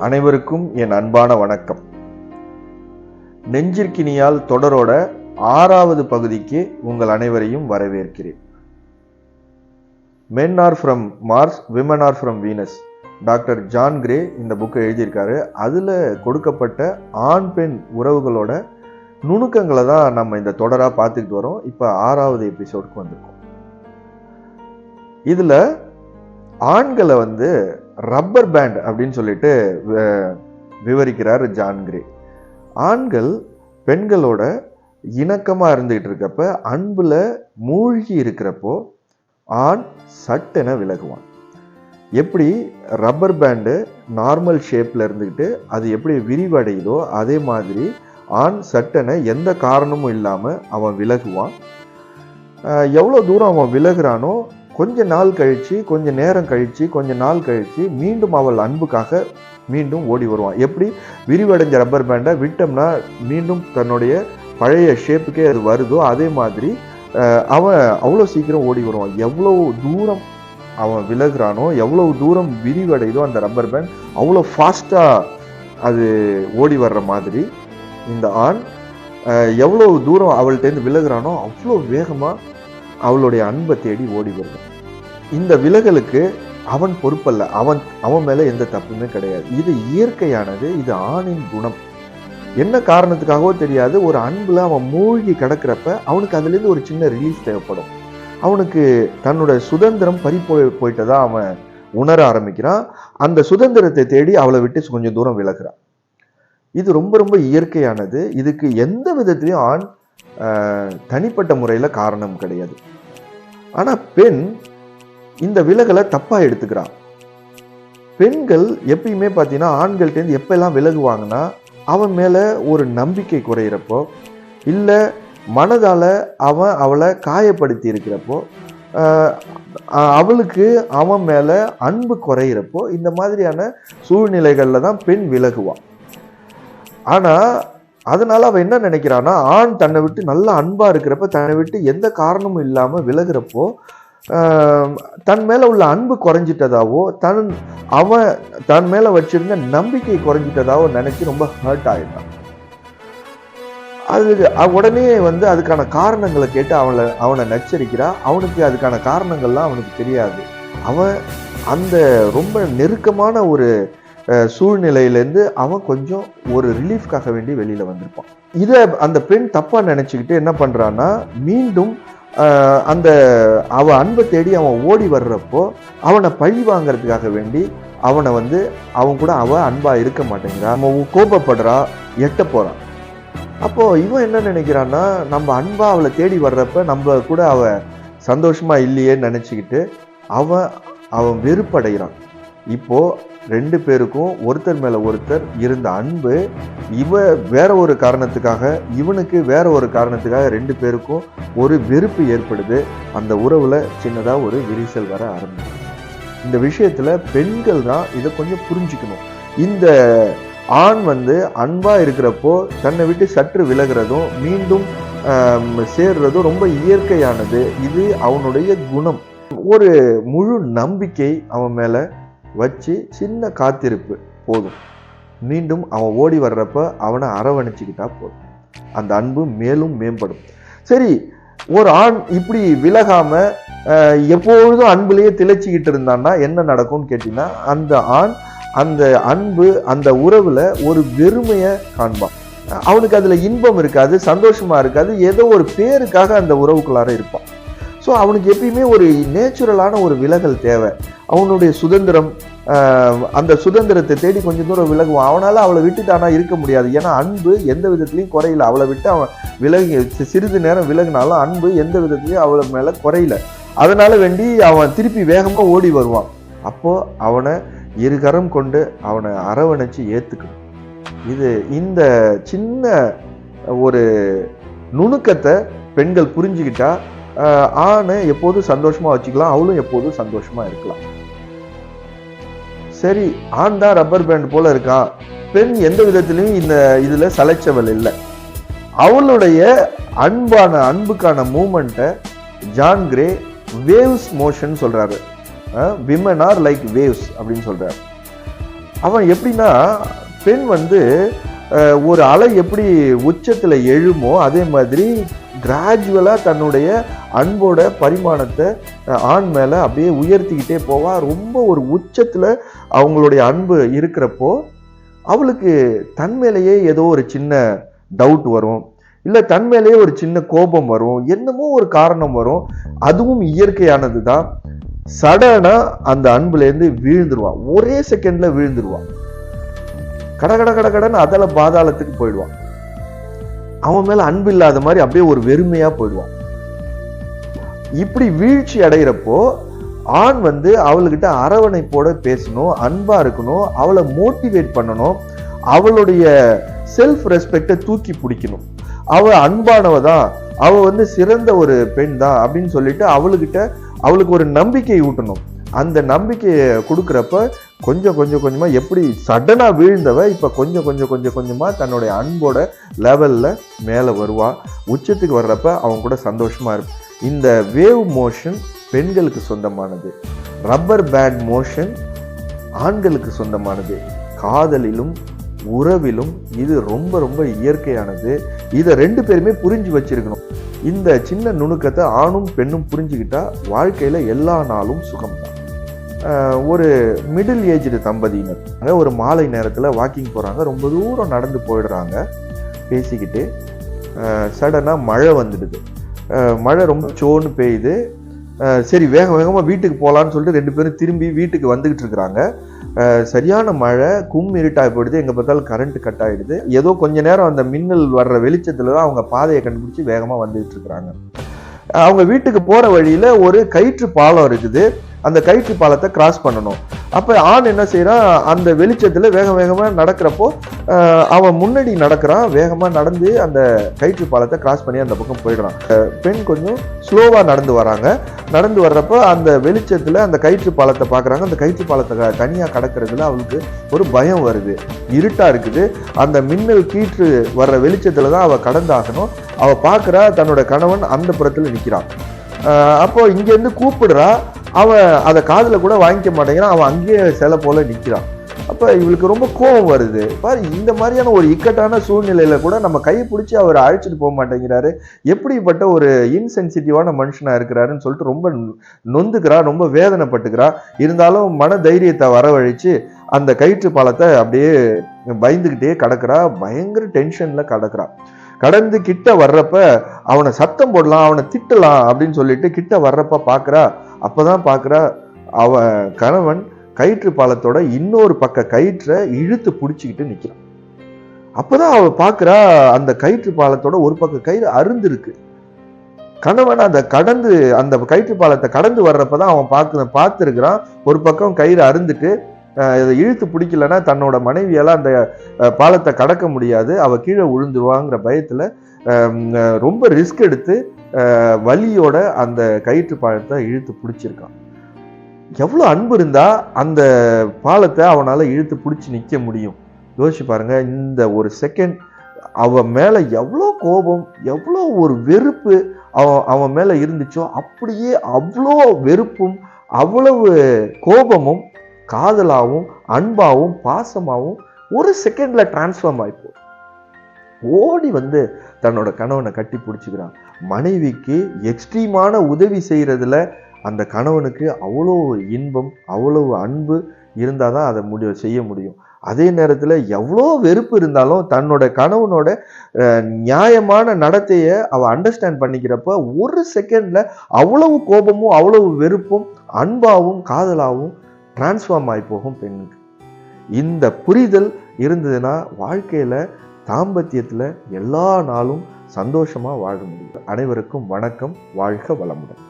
அனைவருக்கும் என் அன்பான வணக்கம். நெஞ்சிற்கினியால் தொடரோட 6வது பகுதிக்கு உங்கள் அனைவரையும் வரவேற்கிறேன். Men are from Mars, women are from Venus. Doctor John grey இந்த புக்கை எழுதியிருக்காரு. அதில் கொடுக்கப்பட்ட ஆண் பெண் உறவுகளோட நுணுக்கங்களை தான் நம்ம இந்த தொடராக பார்த்துக்கிட்டு வரோம். இப்போ 6வது எபிசோடுக்கு வந்திருக்கோம். இதில் ஆண்களை ரப்பர் பேண்ட் அப்படின்னு சொல்லிட்டு விவரிக்கிறார் ஜான் கிரே. ஆண்கள் பெண்களோட இணக்கமாக இருந்துகிட்டு இருக்கப்ப, அன்பில் மூழ்கி இருக்கிறப்போ ஆண் சட்டென விலகுவான். எப்படி ரப்பர் பேண்டு நார்மல் ஷேப்பில் இருந்துக்கிட்டு அது எப்படி விரிவடையுதோ அதே மாதிரி ஆண் சட்டென எந்த காரணமும் இல்லாமல் அவன் விலகுவான். எவ்வளோ தூரம் அவன் விலகுறானோ கொஞ்ச நாள் கழித்து, கொஞ்ச நேரம் கழித்து, கொஞ்ச நாள் கழித்து மீண்டும் அவள் அன்புக்காக மீண்டும் ஓடி வருவான். எப்படி விரிவடைஞ்ச ரப்பர் பேண்டை விட்டோம்னா மீண்டும் தன்னுடைய பழைய ஷேப்புக்கே அது வருதோ அதே மாதிரி அவன் அவ்வளோ சீக்கிரம் ஓடி வருவான். எவ்வளோ தூரம் அவன் விலகுறானோ, எவ்வளோ தூரம் விரிவடைதோ அந்த ரப்பர் பேண்ட் அவ்வளோ ஃபாஸ்ட்டாக அது ஓடி வர்ற மாதிரி இந்த ஆண் எவ்வளோ தூரம் அவள்கிட்டேருந்து விலகுறானோ அவ்வளோ வேகமாக அவளுடைய அன்பை தேடி ஓடி வருவான். இந்த விலகலுக்கு அவன் பொறுப்பல்ல, அவன் மேலே எந்த தப்புமே கிடையாது. இது இயற்கையானது, இது ஆணின் குணம். என்ன காரணத்துக்காகவோ தெரியாது, ஒரு அன்பில் அவன் மூழ்கி கிடக்கிறப்ப அவனுக்கு அதுலேருந்து ஒரு சின்ன ரிலீஃப் தேவைப்படும். அவனுக்கு தன்னோட சுதந்திரம் போயிட்டதா அவன் உணர ஆரம்பிக்கிறான். அந்த சுதந்திரத்தை தேடி அவளை விட்டு கொஞ்சம் தூரம் விலகுறான். இது ரொம்ப ரொம்ப இயற்கையானது. இதுக்கு எந்த விதத்திலையும் ஆண் தனிப்பட்ட முறையில் காரணம் கிடையாது. ஆனால் பெண் இந்த விலகலை தப்பாக எடுத்துக்கிறான். பெண்கள் எப்பயுமே பார்த்தீங்கன்னா ஆண்கள்டேருந்து எப்பெல்லாம் விலகுவாங்கன்னா, அவன் மேலே ஒரு நம்பிக்கை குறையிறப்போ, இல்லை மனதால் அவளை காயப்படுத்தி இருக்கிறப்போ, அவளுக்கு அவன் மேலே அன்பு குறையிறப்போ, இந்த மாதிரியான சூழ்நிலைகளில் தான் பெண் விலகுவான். ஆனால் அதனால அவன் என்ன நினைக்கிறான்னா, ஆண் தன்னை விட்டு நல்ல அன்பா இருக்கிறப்ப, தன்னை விட்டு எந்த காரணமும் இல்லாம விலகுறப்போ தன் மேல உள்ள அன்பு குறைஞ்சிட்டதாவோ, அவன் தன் மேல வச்சிருந்த நம்பிக்கை குறைஞ்சிட்டதாவோ நினைச்சு ரொம்ப ஹர்ட் ஆயிட்டான். அது உடனே அதுக்கான காரணங்களை கேட்டு அவனை நச்சரிக்கிறா. அவனுக்கு அதுக்கான காரணங்கள்லாம் அவனுக்கு தெரியாது. அவன் அந்த ரொம்ப நெருக்கமான ஒரு சூழ்நிலையிலேருந்து அவன் கொஞ்சம் ஒரு ரிலீஃப்காக வேண்டி வெளியில் வந்திருப்பான். இதை அந்த பெண் தப்பாக நினச்சிக்கிட்டு என்ன பண்ணுறான்னா, மீண்டும் அவன் அன்பை தேடி அவன் ஓடி வர்றப்போ அவனை பழி வாங்கிறதுக்காக வேண்டி அவனை அவன் கூட அவன் அன்பாக இருக்க மாட்டேங்கிறான். அவன் கோபப்படுறா, எட்ட போகிறான். அப்போது இவன் என்ன நினைக்கிறான்னா, நம்ம அன்பாக அவளை தேடி வர்றப்ப நம்ம கூட அவன் சந்தோஷமாக இல்லையேன்னு நினச்சிக்கிட்டு அவன் வெறுப்படைகிறான். இப்போது 2 பேருக்கும் ஒருத்தர் மேலே ஒருத்தர் இருந்த அன்பு வேற ஒரு காரணத்துக்காக, இவனுக்கு வேற ஒரு காரணத்துக்காக 2 பேருக்கும் ஒரு வெறுப்பு ஏற்படுது. அந்த உறவுல சின்னதாக ஒரு விரிசல் வர ஆரம்பிக்கும். இந்த விஷயத்துல பெண்கள் தான் இதை கொஞ்சம் புரிஞ்சுக்கணும். இந்த ஆண் அன்பா இருக்கிறப்போ தன்னை விட்டு சற்று விலகிறதும் மீண்டும் சேர்றதும் ரொம்ப இயற்கையானது. இது அவனுடைய குணம். ஒரு முழு நம்பிக்கை அவன் மேல வச்சு சின்ன காத்திருப்பு போதும். மீண்டும் அவன் ஓடி வர்றப்ப அவனை அரவணைச்சிக்கிட்டா போதும். அந்த அன்பு மேலும் மேம்படும். சரி, ஒரு ஆண் இப்படி விலகாம எப்பொழுதும் அன்புலேயே திளைச்சிக்கிட்டு இருந்தான்னா என்ன நடக்கும்னு கேட்டீங்கன்னா, அந்த ஆண் அந்த அன்பு அந்த உறவுல ஒரு வெறுமையை காண்பான். அவனுக்கு அதுல இன்பம் இருக்காது, சந்தோஷமா இருக்காது. ஏதோ ஒரு பேருக்காக அந்த உறவுக்குள்ளார இருப்பான். ஸோ அவனுக்கு எப்பயுமே ஒரு நேச்சுரலான ஒரு விலகல் தேவை. அவனுடைய சுதந்திரம், அந்த சுதந்திரத்தை தேடி கொஞ்சம் தூரம் விலகுவான். அவனால் அவளை விட்டுட்டானா இருக்க முடியாது. ஏன்னா அன்பு எந்த விதத்துலையும் குறையில. அவளை விட்டு அவன் சிறிது நேரம் விலகினாலும் அன்பு எந்த விதத்துலையும் அவளை மேலே குறையில. அதனால வேண்டி அவன் திருப்பி வேகமாக ஓடி வருவான். அப்போ அவனை இருகரம் கொண்டு அவனை அரவணைச்சு ஏற்றுக்கணும். இந்த சின்ன ஒரு நுணுக்கத்தை பெண்கள் புரிஞ்சுக்கிட்டா ஆணை எப்போதும் சந்தோஷமா வச்சுக்கலாம், அவளும் எப்போதும் சந்தோஷமா இருக்கலாம். சரி, ஆண் தான் ரப்பர் பேண்ட் போல இருக்கான், பெண் எந்த விதத்திலையும் இதுல சலைச்சவள் இல்லை. அவளுடைய அன்புக்கான மூமெண்ட்டை ஜான் கிரே வேவ்ஸ் மோஷன் சொல்றாரு. விமன் ஆர் லைக் வேவ்ஸ் அப்படின்னு சொல்றாரு. அவன் எப்படின்னா, பெண் வந்து ஒரு அலை எப்படி உச்சத்துல எழுமோ அதே மாதிரி கிராஜுவலா தன்னுடைய அன்போட பரிமாணத்தை ஆண் மேல அப்படியே உயர்த்திக்கிட்டே போவா. ரொம்ப ஒரு உச்சத்துல அவங்களுடைய அன்பு இருக்கிறப்போ அவளுக்கு தன் மேலேயே ஏதோ ஒரு சின்ன டவுட் வரும், இல்ல தன் மேலேயே ஒரு சின்ன கோபம் வரும், என்னமோ ஒரு காரணம் வரும். அதுவும் இயற்கையானது தான். சடனா அந்த அன்புல இருந்து வீழ்ந்துருவான், ஒரே செகண்ட்ல வீழ்ந்துருவான். கடன்னு அதல பாதாளத்துக்கு போயிடுவான். அவன் மேல அன்பு இல்லாத மாதிரி அப்படியே ஒரு வெறுமையா போயிடுவான். இப்படி வீழ்ச்சி அடைகிறப்போ ஆண் வந்து அவள்கிட்ட அரவணைப்போட பேசணும், அன்பா இருக்கணும், அவளை மோட்டிவேட் பண்ணணும், அவளுடைய செல்ஃப் ரெஸ்பெக்டை தூக்கி பிடிக்கணும். அவ அன்பானவ தான், அவ வந்து சிறந்த ஒரு பெண் தான் அப்படின்னு சொல்லிட்டு அவளுக்கு ஒரு நம்பிக்கை ஊட்டணும். அந்த நம்பிக்கையை கொடுக்குறப்ப கொஞ்சம் கொஞ்சமா எப்படி சடனா வீழ்ந்தவ இப்ப கொஞ்சமா தன்னுடைய அன்போட லெவல்ல மேல வருவா. உச்சத்துக்கு வர்றப்ப அவங்க கூட சந்தோஷமா இருக்கும். இந்த வேவ் மோஷன் பெண்களுக்கு சொந்தமானது, ரப்பர் பேண்ட் மோஷன் ஆண்களுக்கு சொந்தமானது. காதலிலும் உறவிலும் இது ரொம்ப இயற்கையானது. இதை 2 பேருமே புரிஞ்சு வச்சிருக்கணும். இந்த சின்ன நுணுக்கத்தை ஆணும் பெண்ணும் புரிஞ்சுக்கிட்டா வாழ்க்கையில எல்லா நாளும் சுகம்தான். ஒரு மிடில் ஏஜ்டு தம்பதியினர் ஒரு மாலை நேரத்தில் வாக்கிங் போகிறாங்க, ரொம்ப தூரம் நடந்து போயிடுறாங்க பேசிக்கிட்டு. சடனாக மழை வந்துடுது. மழை ரொம்ப சோன்னு பெய்யுது. சரி வேகமாக வீட்டுக்கு போகலான்னு சொல்லிட்டு 2 பேரும் திரும்பி வீட்டுக்கு வந்துக்கிட்டு இருக்கிறாங்க. சரியான மழை, இருட்டாகி போயிடுது, எங்கே பார்த்தாலும் கரண்ட் கட் ஆகிடுது. ஏதோ கொஞ்ச நேரம் அந்த மின்னல் வர்ற வெளிச்சத்தில் தான் அவங்க பாதையை கண்டுபிடிச்சி வேகமாக வந்துக்கிட்டு இருக்கிறாங்க. அவங்க வீட்டுக்கு போகிற வழியில் ஒரு கயிற்று பாலம் இருக்குது. அந்த கயிற்று பாலத்தை கிராஸ் பண்ணணும். அப்ப ஆண் என்ன செய்யறான், அந்த வெளிச்சத்துல வேகமா நடக்கிறப்போ அவன் முன்னாடி நடக்கிறான். வேகமா நடந்து அந்த கயிற்று பாலத்தை கிராஸ் பண்ணி அந்த பக்கம் போயிடுறான். பெண் கொஞ்சம் ஸ்லோவா நடந்து வராங்க. நடந்து வர்றப்போ அந்த வெளிச்சத்துல அந்த கயிற்று பாலத்தை பாக்குறாங்க. அந்த கயிற்று பாலத்தை தனியா கடக்கிறதுல அவளுக்கு ஒரு பயம் வருது. இருட்டா இருக்குது. அந்த மின்னல் கீற்று வர்ற வெளிச்சத்துலதான் அவ கடந்தாகணும். அவ பாக்குறா தன்னோட கணவன் அந்த புறத்துல நிக்கிறான். அப்போ இங்க இருந்து கூப்பிடுறா. அவன் அதை காதுல கூட வாங்கிக்க மாட்டேங்கிறான். அவன் அங்கேயே சிலை போல நிற்கிறான். அப்ப இவளுக்கு ரொம்ப கோபம் வருது. பாரு, இந்த மாதிரியான ஒரு இக்கட்டான சூழ்நிலையில கூட நம்ம கையை பிடிச்சி அவர் அழைச்சிட்டு போக மாட்டேங்கிறாரு, எப்படிப்பட்ட ஒரு இன்சென்சிட்டிவான மனுஷனா இருக்கிறாருன்னு சொல்லிட்டு ரொம்ப நொந்துக்கிறா, ரொம்ப வேதனைப்பட்டுக்கிறா. இருந்தாலும் மன தைரியத்தை வரவழைச்சு அந்த கயிற்று பாலத்தை அப்படியே பயந்துகிட்டே கடக்குறா. பயங்கர டென்ஷன்ல கடக்குறா. கடந்து கிட்ட வர்றப்ப அவனை சத்தம் போடலாம், அவனை திட்டலாம் அப்படின்னு சொல்லிட்டு கிட்ட வர்றப்ப பாக்குறா. அப்பதான் பாக்குறா அவன் கணவன் கயிற்று பாலத்தோட இன்னொரு பக்க கயிற்றை இழுத்து பிடிச்சிக்கிட்டு நிக்கிறான். அப்பதான் அவ பாக்குறா அந்த கயிற்று பாலத்தோட ஒரு பக்க கயிறு அருந்து இருக்கு. கணவன் அந்த கயிற்று பாலத்தை கடந்து வர்றப்பதான் அவன் பார்த்துருக்கிறான். ஒரு பக்கம் கயிறு அருந்துட்டு இதை இழுத்து பிடிக்கலன்னா தன்னோட மனைவியால அந்த பாலத்தை கடக்க முடியாது, அவ கீழே விழுந்துருவாங்கிற பயத்துல ரொம்ப ரிஸ்க் எடுத்து வலியோட அந்த கயிற்று பாலத்தை இழுத்து பிடிச்சிருக்கான். எவ்வளவு அன்பு இருந்தா அந்த பாலத்தை அவனால இழுத்து பிடிச்சி நிக்க முடியும்? யோசிச்சு பாருங்க. இந்த ஒரு செகண்ட் அவ மேல எவ்வளோ கோபம், எவ்வளோ ஒரு வெறுப்பு அவன் மேல இருந்துச்சோ அப்படியே அவ்வளோ வெறுப்பும் அவ்வளவு கோபமும் காதலாவும் அன்பாவும் பாசமாவும் ஒரு செகண்ட்ல டிரான்ஸ்ஃபார்ம் ஆயிப்போ. ஓடி வந்து தன்னோட கணவனை கட்டி பிடிச்சிக்கிறான். மனைவிக்கு எக்ஸ்ட்ரீமான உதவி செய்யறதுல அந்த கணவனுக்கு அவ்வளோ இன்பம், அவ்வளவு அன்பு இருந்தாதான் அதை செய்ய முடியும். அதே நேரத்துல எவ்வளோ வெறுப்பு இருந்தாலும் தன்னோட கணவனோட நியாயமான நடத்தைய அவ அண்டர்ஸ்டாண்ட் பண்ணிக்கிறப்ப ஒரு செகண்ட்ல அவ்வளவு கோபமும் அவ்வளவு வெறுப்பும் அன்பாவும் காதலாவும் டிரான்ஸ்ஃபார்ம் ஆகி போகும் பெண்ணுக்கு. இந்த புரிதல் இருந்ததுன்னா வாழ்க்கையில தாம்பத்தியத்துல எல்லா நாளும் சந்தோஷமா வாழ முடியும். அனைவருக்கும் வணக்கம். வாழ்க வளமுடன்.